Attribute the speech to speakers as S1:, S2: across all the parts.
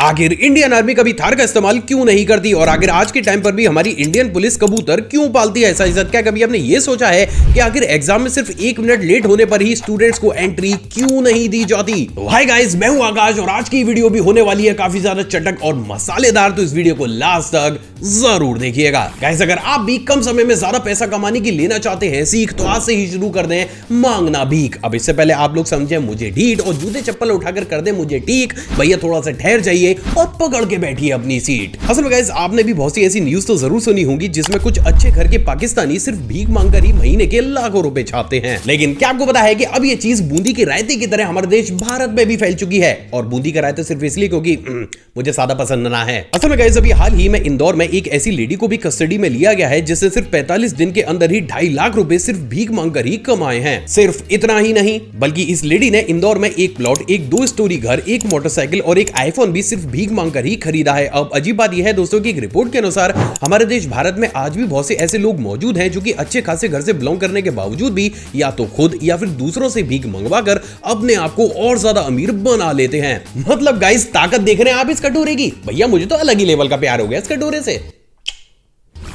S1: आखिर Indian army कभी थार का इस्तेमाल क्यों नहीं करती और आखिर आज के टाइम पर भी हमारी इंडियन पुलिस कबूतर क्यों पालती है? ऐसा क्या कभी आपने ये सोचा है कि आखिर एग्जाम में सिर्फ 1 मिनट लेट होने पर ही स्टूडेंट्स को एंट्री क्यों नहीं दी जाती? तो हाय गाइस, मैं हूं आकाश और आज की वीडियो भी होने वाली है काफी ज्यादा चटक और मसालेदार, तो इस वीडियो को लास्ट तक जरूर देखिएगा। गाइस, अगर आप भी कम समय में ज्यादा पैसा कमाने की लेना चाहते हैं सीख, तो आज से ही शुरू कर दें मांगना भीख। अब इससे पहले आप लोग समझे मुझे ढीठ और जूते चप्पल उठाकर कर दे मुझे ठीक। भैया थोड़ा सा ठहर जाइए और पकड़ के बैठिए अपनी सीट। असल में गाइस, आपने भी बहुत सी ऐसी न्यूज तो जरूर सुनी होंगी जिसमें कुछ अच्छे घर के पाकिस्तानी सिर्फ भीख मांगकर ही महीने के लाखों रुपए छापते हैं। लेकिन क्या आपको पता है कि अब ये चीज बूंदी के रायते की तरह हमारे देश भारत में भी फैल चुकी है? और बूंदी का रायता सिर्फ इसलिए क्योंकि मुझे सादा पसंद ना है। असल में गाइस, अभी हाल ही में इंदौर में एक ऐसी लेडी को भी कस्टडी में लिया गया है जिससे सिर्फ 45 दिन के अंदर ही 2.5 लाख रुपए सिर्फ भीख मांगकर ही कमाए हैं। सिर्फ इतना ही नहीं, बल्कि इस लेडी ने इंदौर में एक प्लॉट, एक 2 स्टोरी घर, एक मोटरसाइकिल और एक आईफोन भी सिर्फ भीख मांगकर ही खरीदा है। अब अजीब बात यह है दोस्तों की एक रिपोर्ट के अनुसार हमारे देश भारत में आज भी बहुत से ऐसे लोग मौजूद हैं जो कि अच्छे खासे घर से बिलोंग करने के बावजूद भी या तो खुद या फिर दूसरों से भीख मंगवाकर अपने आप को और ज्यादा अमीर बना लेते हैं। मतलब गाइस, ताकत देख रहे हैं आप इस कटोरे की? भैया मुझे तो अलग ही लेवल का प्यार हो गया इस कटोरे से।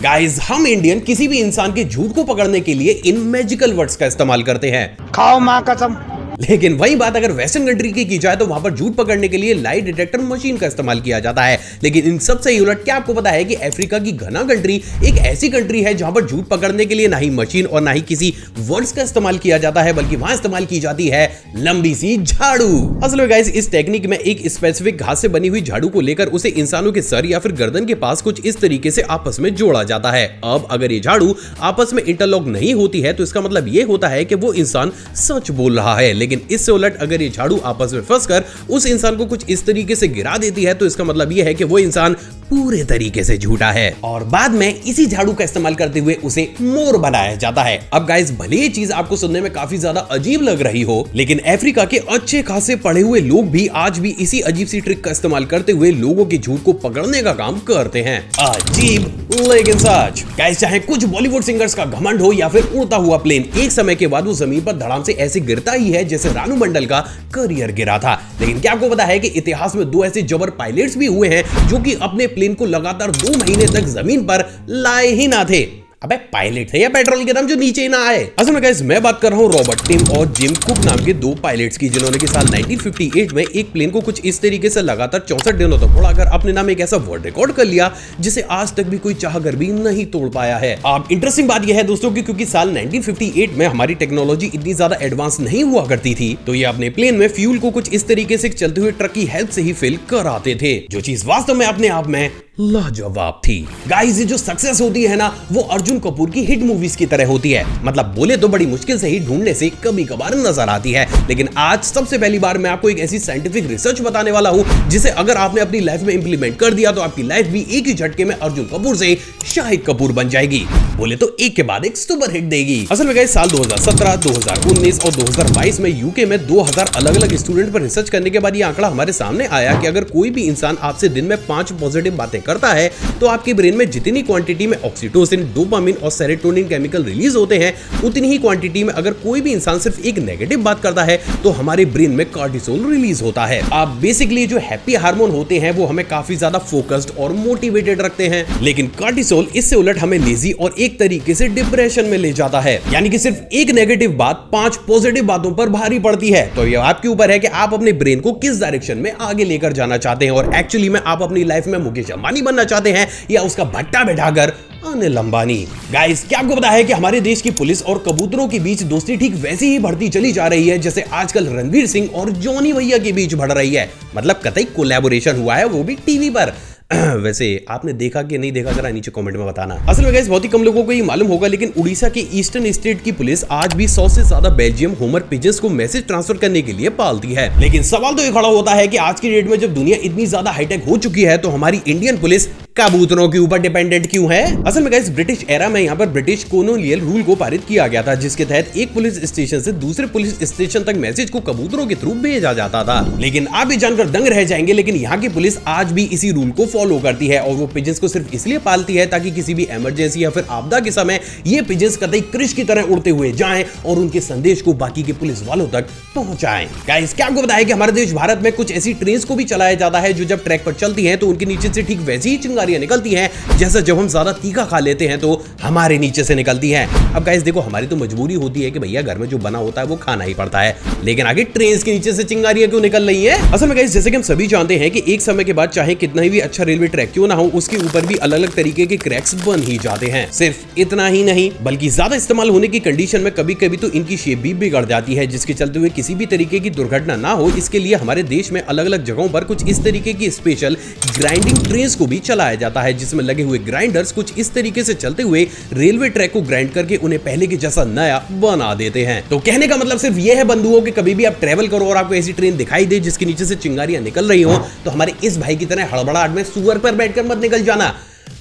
S1: गाइस, हम इंडियन किसी भी इंसान के झूठ को पकड़ने के लिए इन मैजिकल वर्ड्स का इस्तेमाल करते हैं।
S2: खाओ मां कसम।
S1: लेकिन वही बात अगर वेस्टर्न कंट्री की जाए तो वहां पर झूठ पकड़ने के लिए लाई डिटेक्टर मशीन का इस्तेमाल किया जाता है। लेकिन इन सब से उलट क्या आपको पता है कि अफ्रीका की घना कंट्री एक ऐसी कंट्री है जहां पर झूठ पकड़ने के लिए ना ही मशीन और ना ही किसी वर्ड्स का इस्तेमाल किया जाता है, बल्कि वहां इस्तेमाल की जाती है लंबी सी झाड़ू। असल में गाइस, इस टेक्निक में एक स्पेसिफिक घास से बनी हुई झाड़ू को लेकर उसे इंसानों के सर या फिर गर्दन के पास कुछ इस तरीके से आपस में जोड़ा जाता है। अब अगर ये झाड़ू आपस में इंटरलॉक नहीं होती है तो इसका मतलब ये होता है कि वो इंसान सच बोल रहा है। लेकिन इससे उलट अगर ये झाड़ू आपस में फंसकर उस इंसान को कुछ इस तरीके से गिरा देती है तो इसका मतलब यह है कि वो इंसान पूरे तरीके से झूठा है और बाद में इसी झाड़ू का इस्तेमाल करते हुए उसे मोर बनाया जाता है। अब गाइस, भले ये चीज आपको सुनने में काफी ज्यादा अजीब लग रही हो, लेकिन अफ्रीका के अच्छे खासे पढ़े हुए लोग भी आज भी इसी अजीब सी ट्रिक का इस्तेमाल करते हुए लोगों के झूठ को पकड़ने का काम करते हैं। अजीब लेकिन सच। गाइस, चाहे कुछ बॉलीवुड सिंगर्स का घमंड हो या फिर उड़ता हुआ प्लेन, एक समय के बाद वो जमीन पर धड़ाम से ऐसे गिरता ही है जैसे रानू मंडल का करियर गिरा था। लेकिन क्या आपको पता है कि इतिहास में 2 ऐसे जबर पायलट्स भी हुए हैं जो कि अपने प्लेन को लगातार 2 महीने तक जमीन पर लाए ही ना थे? अबे पायलट थे या पेट्रोल के दाम जो नीचे ही ना आए। असल में गाइस, मैं बात कर रहा हूं रॉबर्ट टिम और जिम कुक नाम के 2 पायलट्स की, जिन्होंने कि साल 1958 में एक प्लेन को कुछ इस तरीके से लगातार 64 दिनों तक उड़ाकर अपने नाम एक ऐसा वर्ल्ड रिकॉर्ड कर लिया जिसे आज तक भी कोई चाहकर भी नहीं तोड़ पाया है। अब इंटरेस्टिंग बात यह है दोस्तों की क्योंकि साल 1958 में हमारी टेक्नोलॉजी इतनी ज्यादा एडवांस नहीं हुआ करती थी, तो ये अपने प्लेन में फ्यूल को कुछ इस तरीके से चलते हुए ट्रक की हेल्प से ही फिल कराते थे, जो चीज वास्तव में अपने आप में लाजवाब थी। गाइस, ये जो सक्सेस होती है ना, वो अर्जुन कपूर की हिट मूवीज की तरह होती है। मतलब बोले तो बड़ी मुश्किल से ही ढूंढने से कभी कभार नजर आती है। लेकिन आज सबसे पहली बार मैं आपको एक ऐसी साइंटिफिक रिसर्च बताने वाला हूं जिसे अगर आपने अपनी लाइफ में इंप्लीमेंट कर दिया तो आपकी लाइफ भी एक ही झटके में अर्जुन कपूर से शाहिद कपूर बन जाएगी। बोले तो एक के बाद एक सुपर हिट देगी। असल में गाइस, साल 2017, 2019 और 2022 में यूके में 2000 अलग अलग स्टूडेंट पर रिसर्च करने के बाद ये आंकड़ा हमारे सामने आया कि अगर कोई भी इंसान आपसे दिन में 5 पॉजिटिव बातें करता है तो आपके ब्रेन में जितनी क्वांटिटी में ऑक्सीटोसिन, डोपामिन और सेरोटोनिन केमिकल रिलीज होते हैं, उतनी ही क्वांटिटी में अगर कोई भी इंसान सिर्फ एक नेगेटिव बात करता है तो हमारे ब्रेन में कार्टिसोल रिलीज होता है। अब बेसिकली जो हैप्पी हार्मोन होते हैं वो हमें काफी ज्यादा फोकस्ड और मोटिवेटेड रखते हैं, लेकिन कार्टिसोल इससे उलट हमें लेजी और एक तरीके से डिप्रेशन में ले जाता है। यानी कि सिर्फ एक नेगेटिव बात 5 पॉजिटिव बातों पर भारी पड़ती है। तो ये आपके ऊपर है कि आप अपने ब्रेन को किस डायरेक्शन में आगे लेकर जाना चाहते हैं और एक्चुअली में आप अपनी लाइफ में मुकेश अंबानी बनना चाहते हैं या उसका भट्टा बैठाकर अनिल अंबानी। गाइस, क्या आपको पता है कि हमारे देश की पुलिस और कबूतरों के बीच दोस्ती ठीक वैसी ही बढ़ती चली जा रही है जैसे आजकल रणवीर सिंह और जॉनी भैया के बीच बढ़ रही है। मतलब कतई कोलैबोरेशन हुआ है, वो भी टीवी पर। वैसे आपने देखा कि नहीं देखा, जरा नीचे कमेंट में बताना। असल में गाइस, बहुत ही कम लोगों को ये मालूम होगा, लेकिन उड़ीसा के ईस्टर्न स्टेट की पुलिस आज भी 100 से ज्यादा बेल्जियम होमर पिजन्स को मैसेज ट्रांसफर करने के लिए पालती है। लेकिन सवाल तो ये खड़ा होता है कि आज की डेट में जब दुनिया इतनी ज्यादा हाईटेक हो चुकी है तो हमारी इंडियन पुलिस कबूतरों के ऊपर डिपेंडेंट क्यों है? असल में गाइस ब्रिटिश एरा में यहाँ पर ब्रिटिश कॉलोनियल रूल को पारित किया गया था, जिसके तहत एक पुलिस स्टेशन से दूसरे पुलिस स्टेशन तक मैसेज को कबूतरों के थ्रू भेजा जाता था। लेकिन आप ये जानकर दंग रह जाएंगे, लेकिन यहाँ की पुलिस आज भी इसी रूल को फॉलो करती है और वो पिजन्स को सिर्फ इसलिए पालती है ताकि किसी भी इमरजेंसी या फिर आपदा के समय ये पिजन्स कतई कृष की तरह उड़ते हुए जाएं और उनके संदेश को बाकी के पुलिस वालों तक पहुंचाएं। गाइस क्या आपको बताया कि हमारे देश भारत में कुछ ऐसी ट्रेन्स को भी चलाया जाता है जो जब ट्रैक पर चलती हैं तो उनके नीचे से ठीक वैसी ही चिंगारियां निकलती हैं जैसा जब हम ज्यादा तीखा खा लेते हैं तो हमारे नीचे से निकलती हैं। अब गाइस देखो, हमारी तो मजबूरी होती है कि भैया घर में जो बना होता है वो खाना ही पड़ता है, लेकिन आगे ट्रेन के नीचे से चिंगारियां क्यों निकल रही है? असल में गाइस जैसे कि हम सभी जानते हैं कि एक समय के बाद चाहे कितना भी अच्छा रेलवे ट्रैक क्यों ना हो, उसके ऊपर भी अलग अलग तरीके के क्रैक्स बन ही जाते हैं। सिर्फ इतना ही नहीं बल्कि ज्यादा इस्तेमाल होने की कंडीशन में कभी कभी तो इनकी शेप भी बिगड़ जाती है, जिसके चलते हुए किसी भी तरीके की दुर्घटना ना हो इसके लिए हमारे देश में अलग अलग जगहों पर कुछ इस तरीके की स्पेशल ग्राइंडिंग ट्रेन्स को भी चलाया जाता है, जिसमें लगे हुए ग्राइंडर्स कुछ इस तरीके से चलते हुए रेलवे ट्रैक को ग्राइंड करके उन्हें पहले के जैसा नया बना देते हैं। तो कहने का मतलब सिर्फ यह है बंधुओं कि कभी भी आप ट्रेवल करो और आपको ऐसी ट्रेन दिखाई दे जिसके नीचे से चिंगारियां निकल रही हो, तो हमारे इस भाई की तरह हड़बड़ाहट में सुअर पर बैठकर मत निकल जाना,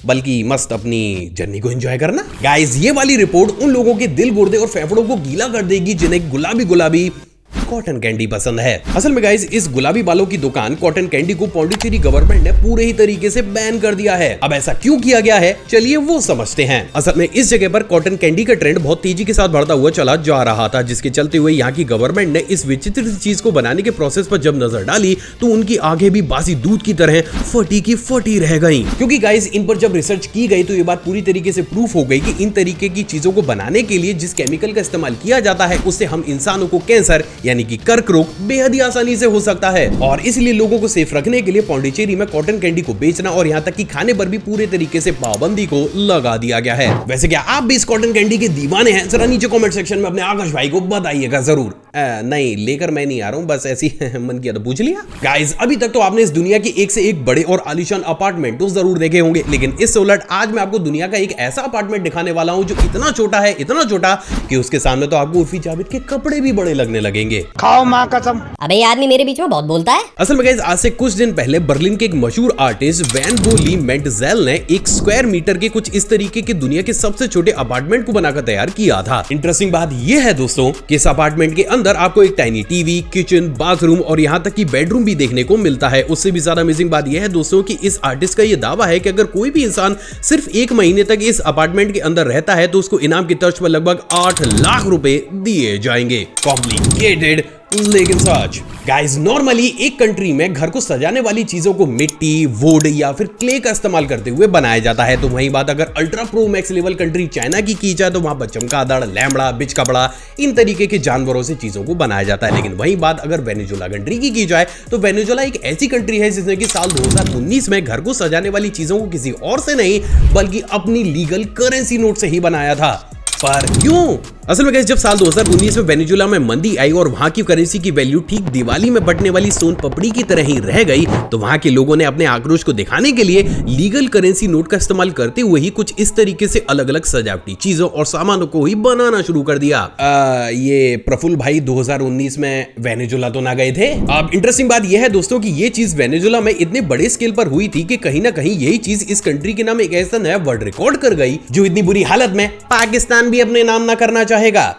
S1: बल्कि मस्त अपनी जर्नी को एंजॉय करना। गाइस ये वाली रिपोर्ट उन लोगों के दिल, गुर्दे और फेफड़ों को गीला कर देगी जिन्हें गुलाबी गुलाबी कॉटन कैंडी पसंद है। असल में गाइस इस गुलाबी बालों की दुकान कॉटन कैंडी को पौंडीचेरी गवर्नमेंट ने पूरे ही तरीके से बैन कर दिया है। अब ऐसा क्यों किया गया है, चलिए वो समझते हैं। असल में इस जगह पर कॉटन कैंडी का ट्रेंड बहुत तेजी के साथ बढ़ता हुआ चला जा रहा था, जिसके चलते हुए यहाँ की गवर्नमेंट ने इस विचित्र चीज को बनाने के प्रोसेस पर जब नजर डाली तो उनकी आंखें भी बासी दूध की तरह फटी की फटी रह गई। क्योंकि गाइस इन पर जब रिसर्च की गई तो ये बात पूरी तरीके से प्रूफ हो गई कि इन तरीके की चीजों को बनाने के लिए जिस केमिकल का इस्तेमाल किया जाता है उससे हम इंसानों को कैंसर यानी कि कर्क रोग बेहद ही आसानी से हो सकता है, और इसलिए लोगों को सेफ रखने के लिए पौंडीचेरी में कॉटन कैंडी को बेचना और यहाँ तक कि खाने पर भी पूरे तरीके से पाबंदी को लगा दिया गया है। वैसे क्या आप भी इस कॉटन कैंडी के दीवाने हैं? जरा नीचे कमेंट सेक्शन में अपने आकाश भाई को बताइएगा जरूर। नहीं लेकर मैं नहीं आ रहा हूँ, बस ऐसी मन किया तो पूछ लिया। गाइस अभी तक तो आपने इस दुनिया के एक से एक बड़े और आलीशान अपार्टमेंट तो जरूर देखे होंगे, लेकिन इस उलट आज मैं आपको दुनिया का एक ऐसा अपार्टमेंट दिखाने वाला हूँ जो इतना छोटा है, इतना छोटा कि उसके सामने तो आपको उर्फी जावेद के कपड़े भी बड़े लगने लगेंगे।
S2: खाओ माँ कसम।
S3: अबे ये आदमी मेरे बीच में बहुत बोलता है।
S1: असल में गाइस आज से कुछ दिन पहले बर्लिन के एक मशहूर आर्टिस्ट वैन गो ली मेंटजेल ने 1 स्क्वायर मीटर के कुछ इस तरीके के दुनिया के सबसे छोटे अपार्टमेंट को बनाकर तैयार किया था। इंटरेस्टिंग बात यह है दोस्तों कि इस अपार्टमेंट के अंदर आपको एक टाइनी टीवी, किचन, बाथरूम और यहाँ तक कि बेडरूम भी देखने को मिलता है। उससे भी ज्यादा अमेजिंग बात यह है दोस्तों कि इस आर्टिस्ट का यह दावा है कि अगर कोई भी इंसान सिर्फ 1 महीने तक इस अपार्टमेंट के अंदर रहता है तो उसको इनाम की तर्ज पर लगभग 8 लाख रुपए दिए जाएंगे। कॉम्प्लिकेटेड लेकिन सच। गाइस नॉर्मली एक कंट्री में घर को सजाने वाली चीजों को मिट्टी, वुड या फिर क्ले का इस्तेमाल करते हुए बनाया जाता है, तो वही बात अगर ultra pro max level country China की जाए तो वहां पर चमगादड़, लैमड़ा, बिचकपड़ा इन तरीके के जानवरों से चीजों को बनाया जाता है। लेकिन वही बात अगर वेनेजुएला कंट्री की जाए तो वेनेजुएला एक ऐसी कंट्री है जिसने कि साल 2019 में घर को सजाने वाली चीजों को किसी और से नहीं बल्कि अपनी लीगल करेंसी नोट से ही बनाया था। पर क्यों? असल में जब साल 2019 में वेनेजुएला में मंदी आई और वहां की करेंसी की वैल्यू ठीक दिवाली में बटने वाली सोन पपड़ी की तरह ही रह गई, तो वहां के लोगों ने अपने आक्रोश को दिखाने के लिए लीगल करेंसी नोट का इस्तेमाल करते हुए ही कुछ इस तरीके से अलग अलग सजावटी चीजों और सामानों को ही बनाना शुरू कर दिया। ये प्रफुल्ल भाई 2019 में वेनेजुएला तो ना गए थे? अब इंटरेस्टिंग बात यह है दोस्तों कि ये चीज वेनेजुएला में इतने बड़े स्केल पर हुई थी कि कहीं ना कहीं यही चीज इस कंट्री के नाम एक ऐसा नया वर्ल्ड रिकॉर्ड कर गई जो इतनी बुरी हालत में पाकिस्तान भी अपने नाम ना करना चाहेगा।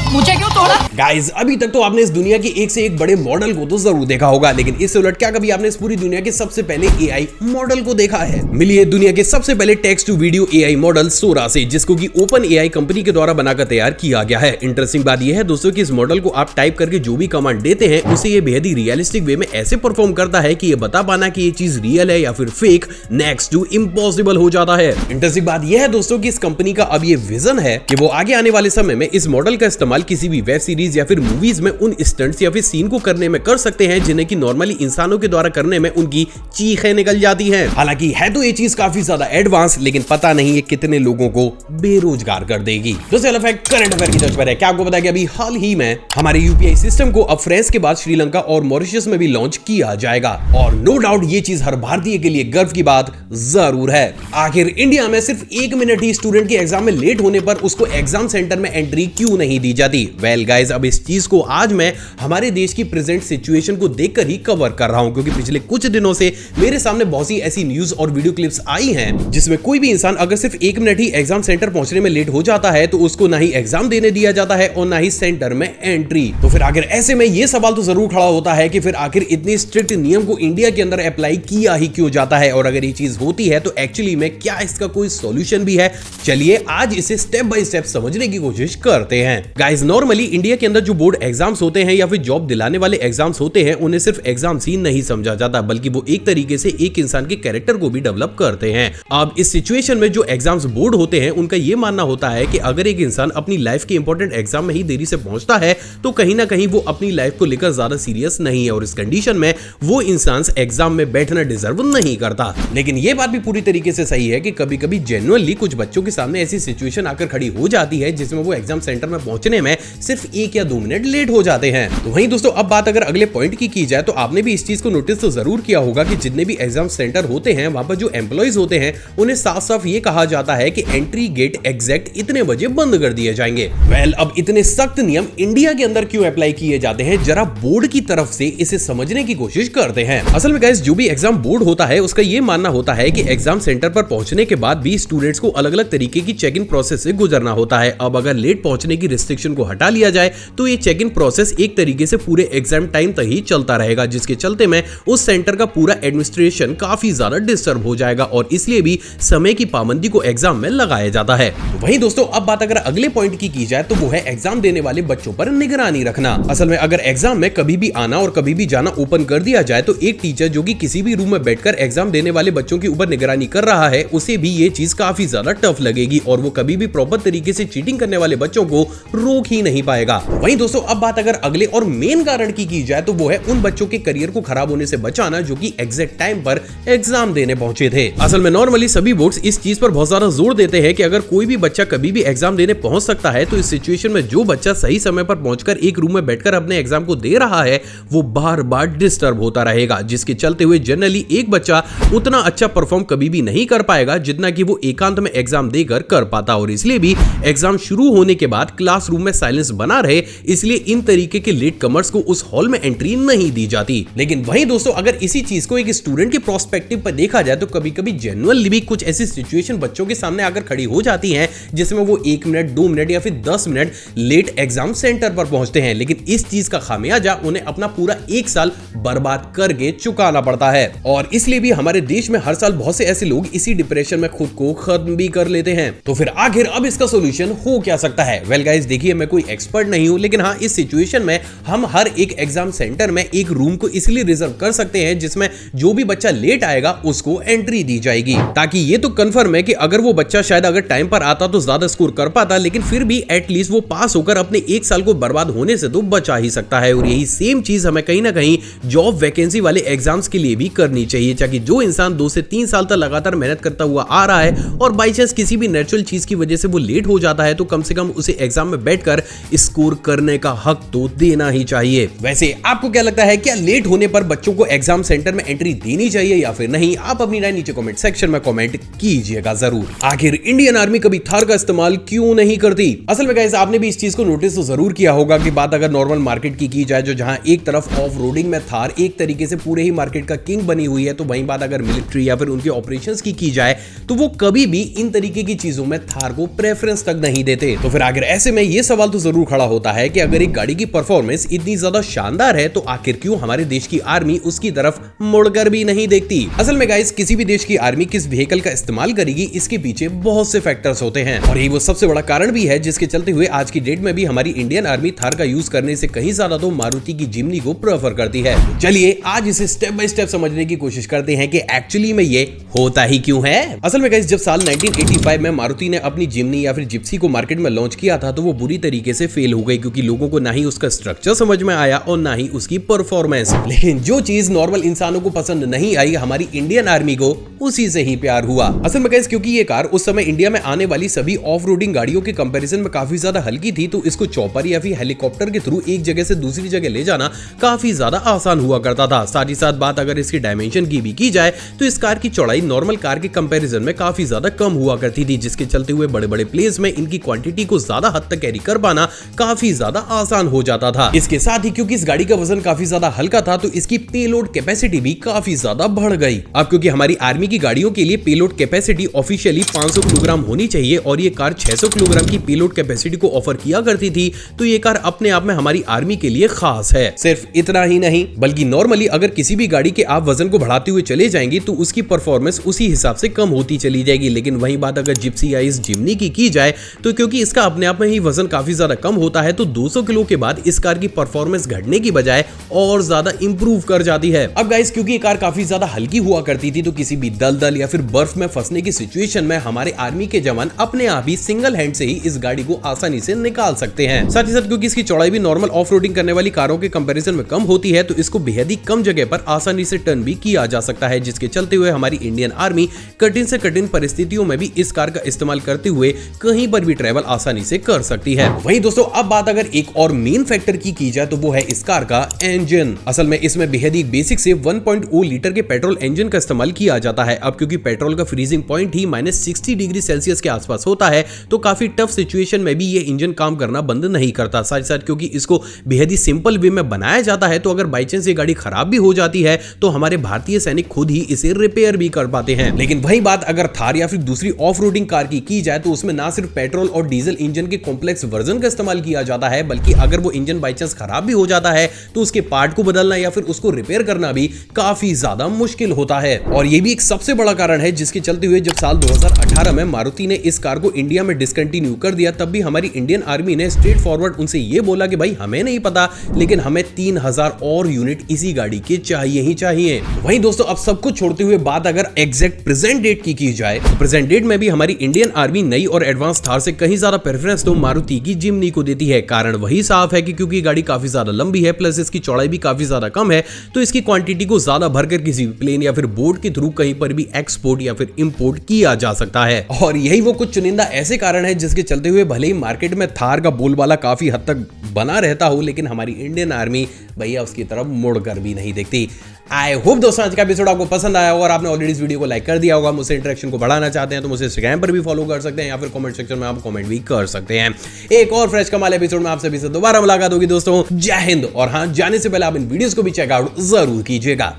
S2: मुझे क्यों तोड़ा?
S1: गाइस अभी तक तो आपने इस दुनिया के एक से एक बड़े मॉडल को तो जरूर देखा होगा, लेकिन इससे उलट क्या कभी आपने इस पूरी दुनिया के सबसे पहले एआई मॉडल को देखा है? मिली है दुनिया के सबसे पहले text to video AI model Sora से, जिसको कि ओपन एआई कंपनी के द्वारा बनाकर तैयार किया गया है। इंटरेस्टिंग बात यह है दोस्तों कि इस मॉडल को आप टाइप करके जो भी कमांड देते हैं उसे ये बेहद ही रियलिस्टिक वे में ऐसे परफॉर्म करता है कि ये बता पाना कि ये चीज रियल है या फिर फेक नेक्स्ट टू इम्पॉसिबल हो जाता है। इंटरेस्टिंग बात यह है दोस्तों कि इस कंपनी का अब ये विजन है कि वो आगे आने वाले समय में इस मॉडल का इस्तेमाल किसी भी वेब सीरीज या फिर मूवीज में उन स्टंट्स या फिर सीन को करने में कर सकते हैं जिन्हें कि नॉर्मली इंसानों के द्वारा करने में उनकी चीखें निकल जाती हैं। हालांकि है तो ये चीज काफी ज्यादा एडवांस, लेकिन पता नहीं ये कितने लोगों को बेरोजगार कर देगी। दूसरा फैक्ट करंट अफेयर की तर्ज पर है। क्या आपको पता है कि अभी हाल ही में हमारे यूपीआई सिस्टम को अब फ्रांस के बाद श्रीलंका और मॉरिशस में भी लॉन्च किया जाएगा, और नो डाउट ये चीज हर भारतीय के लिए गर्व की बात जरूर है। आखिर इंडिया में सिर्फ 1 मिनट ही स्टूडेंट के एग्जाम में लेट होने पर उसको एग्जाम सेंटर में एंट्री क्यों नहीं दी जाती। वेल गाइस, अब इस चीज को आज मैं हमारे देश की प्रेजेंट सिचुएशन को देखकर ही कवर कर रहा हूं, क्योंकि पिछले कुछ दिनों से मेरे सामने बहुत सी ऐसी न्यूज और वीडियो क्लिप्स आई हैं जिसमें कोई भी इंसान अगर सिर्फ 1 मिनट ही एग्जाम सेंटर पहुंचने में लेट हो जाता है तो उसको ना ही एग्जाम देने दिया जाता है और ना ही सेंटर में एंट्री। तो फिर आखिर ऐसे में यह सवाल तो जरूर खड़ा होता है कि फिर आखिर इतने स्ट्रिक्ट नियम को इंडिया के अंदर अप्लाई किया ही क्यों जाता है, और अगर ये चीज होती है तो एक्चुअली में क्या इसका कोई सॉल्यूशन भी है। चलिए आज इसे स्टेप बाय स्टेप समझने की कोशिश करते हैं। गाइस, नॉर्मली इंडिया के अंदर जो बोर्ड एग्जाम्स होते हैं या फिर जॉब दिलाने वाले एग्जाम्स होते हैं उन्हें सिर्फ एग्जाम्स ही नहीं समझा जाता, बल्कि वो एक तरीके से एक इंसान के कैरेक्टर को भी डेवलप करते हैं। अब इस सिचुएशन में जो एग्जाम्स बोर्ड होते हैं उनका यह मानना होता है कि अगर एक इंसान अपनी लाइफ के इंपॉर्टेंट एग्जाम में ही देरी से पहुंचता है तो कहीं ना कहीं वो अपनी लाइफ को लेकर ज्यादा सीरियस नहीं है और इस कंडीशन में वो इंसान एग्जाम में बैठना डिजर्व नहीं करता। लेकिन यह बात भी पूरी तरीके से सही है कि कभी कभी जेन्युइनली कुछ बच्चों के सामने ऐसी सिचुएशन आकर खड़ी हो जाती है जिसमें वो एग्जाम सेंटर में पहुंचने में सिर्फ 1 या 2 मिनट लेट हो जाते हैं। तो वहीं दोस्तों, अब बात अगर अगले पॉइंट की जाए तो आपने भी इस चीज को नोटिस तो जरूर किया होगा कि जितने भी एग्जाम सेंटर होते हैं वहां पर जो एम्प्लॉइज होते हैं उन्हें साफ साफ ये कहा जाता है कि एंट्री गेट एग्जैक्ट इतने बजे बंद कर दिए जाएंगे। वेल, अब इतने सख्त नियम इंडिया के अंदर क्यों अप्लाई किए जाते हैं, जरा बोर्ड की तरफ से इसे समझने की कोशिश करते हैं। असल में गाइस, जो भी एग्जाम बोर्ड होता है उसका ये मानना होता है कि एग्जाम सेंटर पर पहुंचने के बाद भी स्टूडेंट्स को अलग अलग तरीके की चेक इन प्रोसेस से गुजरना होता है। अब अगर लेट पहुंचने की रिस्ट्रिक्शन को हटा लिया जाए तो ये चेक इन प्रोसेस एक तरीके से पूरे एग्जाम टाइम तक ही चलता रहेगा, जिसके चलते में उस सेंटर का पूरा एडमिनिस्ट्रेशन काफी ज्यादा डिस्टर्ब हो जाएगा और इसलिए भी समय की पाबंदी को एग्जाम में लगाया जाता है। वहीं दोस्तों, अब बात अगर अगले पॉइंट की जाए तो वो है एग्जाम देने वाले बच्चों पर निगरानी रखना। असल में अगर एग्जाम में कभी भी आना और कभी भी जाना ओपन कर दिया जाए तो एक टीचर जो कि किसी भी रूम में बैठकर एग्जाम देने वाले बच्चों के ऊपर निगरानी कर रहा है उसे भी ये चीज काफी ज्यादा टफ लगेगी और वो कभी भी प्रॉपर तरीके से चीटिंग करने वाले बच्चों को रोक ही नहीं पाएगा। वहीं दोस्तों, अब बात अगर अगले और मेन कारण की जाए तो वो है उन बच्चों के करियर को खराब होने से बचाना जो कि एग्जैक्ट टाइम पर एग्जाम देने पहुंचे थे। असल में नॉर्मली सभी बोर्ड्स इस चीज पर बहुत ज्यादा जोर देते हैं कि अगर कोई भी बच्चा कभी भी एग्जाम देने पहुंच सकता है तो इस सिचुएशन में जो बच्चा सही समय पर पहुंचकर एक रूम में बैठकर अपने एग्जाम को दे रहा है वो बार बार डिस्टर्ब होता रहेगा, जिसके चलते हुए जनरली एक बच्चा उतना अच्छा परफॉर्म कभी भी नहीं कर पाएगा जितना कि वो एकांत में एग्जाम देकर कर पाता। और इसलिए भी एग्जाम शुरू होने के बाद क्लासरूम में साइलेंस बना रहे, इसलिए इन तरीके के लेट कमर्स को उस हॉल में एंट्री नहीं दी जाती। लेकिन वहीं दोस्तों, अगर इसी चीज को एक स्टूडेंट के प्रोस्पेक्टिव पर देखा जाए तो कभी कभी जेन्युइनली भी कुछ ऐसी सिचुएशन बच्चों के सामने आकर खड़ी हो जाती हैं जिसमें वो 1 मिनट 2 मिनट या फिर 10 मिनट लेट एग्जाम सेंटर पर पहुंचते हैं, लेकिन इस चीज का खामियाजा उन्हें अपना पूरा 1 साल बर्बाद करके चुकाना पड़ता है। और इसलिए भी हमारे देश में हर साल बहुत से ऐसे लोग इसी डिप्रेशन में खुद को खत्म भी कर लेते हैं। तो फिर आखिर अब इसका सोल्यूशन हो क्या सकता है? वेल गाइस, देखिए, मैं कोई एक्सपर्ट नहीं हूं, लेकिन हाँ, इस सिचुएशन में हम हर एक एग्जाम सेंटर में एक रूम को इसलिए रिजर्व कर सकते हैं जिसमें जो भी बच्चा लेट आएगा उसको एंट्री दी जाएगी, ताकि ये तो कंफर्म है कि अगर वो बच्चा शायद अगर टाइम पर आता तो ज्यादा स्कोर कर पाता, लेकिन फिर भी एटलीस्ट वो पास होकर अपने 1 साल को बर्बाद होने से तो बचा ही सकता है। और यही सेम चीज हमें कहीं ना कहीं जॉब वैकेंसी वाले एग्जाम्स के लिए भी करनी चाहिए, ताकि जो इंसान 2 से 3 साल तक लगातार मेहनत करता हुआ आ रहा है और बाई चांस किसी भी नेचुरल चीज की वजह से वो लेट हो जाता है तो कम से कम उसे एग्जाम में बैठकर स्कोर करने का हक तो देना ही चाहिए। वैसे आपको क्या लगता है, क्या लेट होने पर बच्चों को एग्जाम सेंटर में एंट्री देनी चाहिए या फिर नहीं? आप अपनी राय नीचे कमेंट सेक्शन में कमेंट कीजिएगा जरूर। आखिर इंडियन आर्मी कभी थार का इस्तेमाल क्यों नहीं करती? असल में गाइस, आपने भी इस चीज को नोटिस तो जरूर किया होगा कि बात अगर नॉर्मल मार्केट की जाए, जो जहां एक तरफ ऑफ रोडिंग में थार एक तरीके से पूरे ही मार्केट का किंग बनी हुई है, तो वहीं बात अगर मिलिट्री या फिर उनके ऑपरेशंस की जाए तो वो कभी भी इन तरीके की चीजों में थार को प्रेफरेंस तक नहीं देते। तो फिर आखिर ऐसे में ये सवाल तो जरूर खड़ा होता है कि अगर एक गाड़ी की परफॉर्मेंस इतनी ज्यादा शानदार है तो आखिर क्यों हमारे देश की आर्मी उसकी तरफ मुड़कर भी नहीं देखती? असल में गाइस, किसी भी देश की आर्मी किस व्हीकल का इस्तेमाल करेगी इसके पीछे बहुत से फैक्टर्स होते हैं और यही वो सबसे बड़ा कारण भी है जिसके चलते हुए आज की डेट में भी हमारी इंडियन आर्मी थार का यूज करने से कहीं ज्यादा तो मारुति की जिम्नी को प्रेफर करती है। चलिए आज इसे स्टेप बाय स्टेप समझने की कोशिश करते हैं कि एक्चुअली में ये होता ही क्यों है। असल में गाइस, जब साल 1985 में मारुति ने अपनी जिम्नी या फिर जिप्सी को मार्केट में लॉन्च किया था तो वो बुरी तरीके से फेल हो गई, क्योंकि लोगों को ना ही उसका स्ट्रक्चर समझ में आया और ना ही उसकी परफॉर्मेंस। लेकिन जो चीज नॉर्मल इंसानों को पसंद नहीं आई, हमारी इंडियन आर्मी को उसी से ही प्यार हुआ। असल में गाइस, क्योंकि ये कार उस समय इंडिया में आने वाली सभी ऑफ रोडिंग गाड़ियों के कंपैरिजन में काफी ज्यादा हल्की थी, तो इसको चॉपर या फिर हेलीकॉप्टर के थ्रू एक जगह से दूसरी जगह ले जाना काफी ज्यादा आसान हुआ करता था। साथ ही साथ बात अगर इसकी डायमेंशन की भी की जाए तो इस कार की चौड़ाई नॉर्मल कार के कंपैरिजन में काफी ज्यादा कम हुआ करती थी, जिसके चलते हुए बड़े बड़े प्लेस में इनकी क्वांटिटी को ज्यादा हद तक कैरी कर कर पाना काफी ज्यादा आसान हो जाता था। इसके साथ ही क्योंकि इस गाड़ी का वजन काफी ज्यादा हल्का था तो इसकी पेलोड कैपेसिटी भी काफी ज्यादा बढ़ गई। अब क्योंकि हमारी आर्मी की गाड़ियों के लिए पेलोड कैपेसिटी ऑफिशियली 500 किलोग्राम होनी चाहिए और ये कार 600 किलोग्राम की पेलोड कैपेसिटी को ऑफर किया करती थी, तो ये कार अपने आप में हमारी आर्मी के लिए खास है। सिर्फ इतना ही नहीं बल्कि नॉर्मली अगर किसी भी गाड़ी के आप वजन को बढ़ाते हुए चले जाएंगे तो उसकी परफॉर्मेंस उसी हिसाब से कम होती चली जाएगी। लेकिन वही बात अगर जिप्सी या इस जिम्नी की जाए तो क्योंकि इसका अपने आप में ही वजन काफी ज्यादा कम होता है तो 200 किलो के बाद इस कार की परफॉर्मेंस घटने की बजाय और ज्यादा इंप्रूव कर जाती है। अब गाइस क्योंकि ये कार काफी ज्यादा हल्की हुआ करती थी तो किसी भी दलदल या फिर बर्फ में फंसने की सिचुएशन में हमारे आर्मी के जवान अपने आप ही सिंगल हैंड से ही इस गाड़ी को आसानी से निकाल सकते हैं। साथ ही साथ क्योंकि इसकी चौड़ाई भी नॉर्मल ऑफ रोडिंग करने वाली कारों के कंपैरिजन में कम होती है तो इसको बेहद ही कम जगह पर आसानी से टर्न भी किया जा सकता है, जिसके चलते हुए हमारी इंडियन आर्मी कठिन से कठिन परिस्थितियों में भी इस कार का इस्तेमाल करते हुए कहीं पर भी ट्रेवल आसानी से कर सकती है। वहीं दोस्तों अब बात अगर एक और मेन फैक्टर की जाए तो वो है इस कार का इंजन। असल में इसमें बेहद ही बेसिक से 1.0 लीटर के पेट्रोल इंजन का इस्तेमाल किया जाता है। अब क्योंकि पेट्रोल का फ्रीजिंग पॉइंट ही -60 डिग्री सेल्सियस के आसपास होता है तो काफी टफ सिचुएशन में भी ये इंजन काम करना बंद नहीं करता। साथ ही साथ क्योंकि इसको बेहद ही सिंपल वे में बनाया जाता है तो अगर बाई चांस ये गाड़ी खराब भी हो जाती है तो हमारे भारतीय सैनिक खुद ही इसे रिपेयर भी कर पाते हैं। लेकिन वही बात अगर थार या फिर दूसरी ऑफ रोडिंग कार की जाए तो उसमें ना सिर्फ पेट्रोल और डीजल इंजन के कॉम्प्लेक्स वर्जन का इस्तेमाल किया जाता है बल्कि अगर वो इंजन बाई चांस खराब भी हो जाता है तो उसके पार्ट को बदलना या फिर उसको रिपेयर करना भी काफी ज्यादा मुश्किल होता है। और ये भी एक सबसे बड़ा कारण है जिसके चलते हुए जब साल 2018 में मारुति ने इस कार को इंडिया में डिसकंटिन्यू कर दिया तब भी हमारी इंडियन आर्मी ने स्ट्रेट फॉरवर्ड उनसे ये बोला कि भाई हमें नहीं पता लेकिन हमें 3000 और यूनिट इसी गाड़ी के चाहिए ही चाहिए। वहीं दोस्तों अब सब कुछ छोड़ते हुए बात अगर एग्जैक्ट प्रेजेंट डेट की जाए तो प्रेजेंट डेट में भी हमारी इंडियन आर्मी नई और एडवांस थार से कहीं ज्यादा प्रेफरेंस तो मारुति की जिम्नी को देती है। कारण वही साफ है कि क्योंकि गाड़ी काफी ज्यादा लंबी है प्लस इसकी चौड़ाई भी काफी ज्यादा कम है तो इसकी क्वांटिटी को ज्यादा भरकर किसी प्लेन या फिर बोट के थ्रू कहीं पर भी एक्सपोर्ट या फिर इंपोर्ट किया जा सकता है। और यही वो कुछ चुनिंदा ऐसे कारण है जिसके चलते हुए भले ही मार्केट में थार का बोलबाला काफी हद तक बना रहता हो लेकिन हमारी इंडियन आर्मी भैया उसकी तरफ मुड़कर भी नहीं देखती। आई होप दोस्तों आज का एपिसोड आपको पसंद आया होगा और आपने ऑलरेडी इस वीडियो को लाइक कर दिया होगा। मुझसे इंटरेक्शन को बढ़ाना चाहते हैं तो मुझे इंस्टाग्राम पर भी फॉलो कर सकते हैं या फिर कमेंट सेक्शन में आप कमेंट भी कर सकते हैं। एक और फ्रेश कमाल एपिसोड में आप सभी से दोबारा मुलाकात होगी दोस्तों। जय हिंद। और हाँ, जाने से पहले आप इन वीडियोस को भी चेकआउट जरूर कीजिएगा।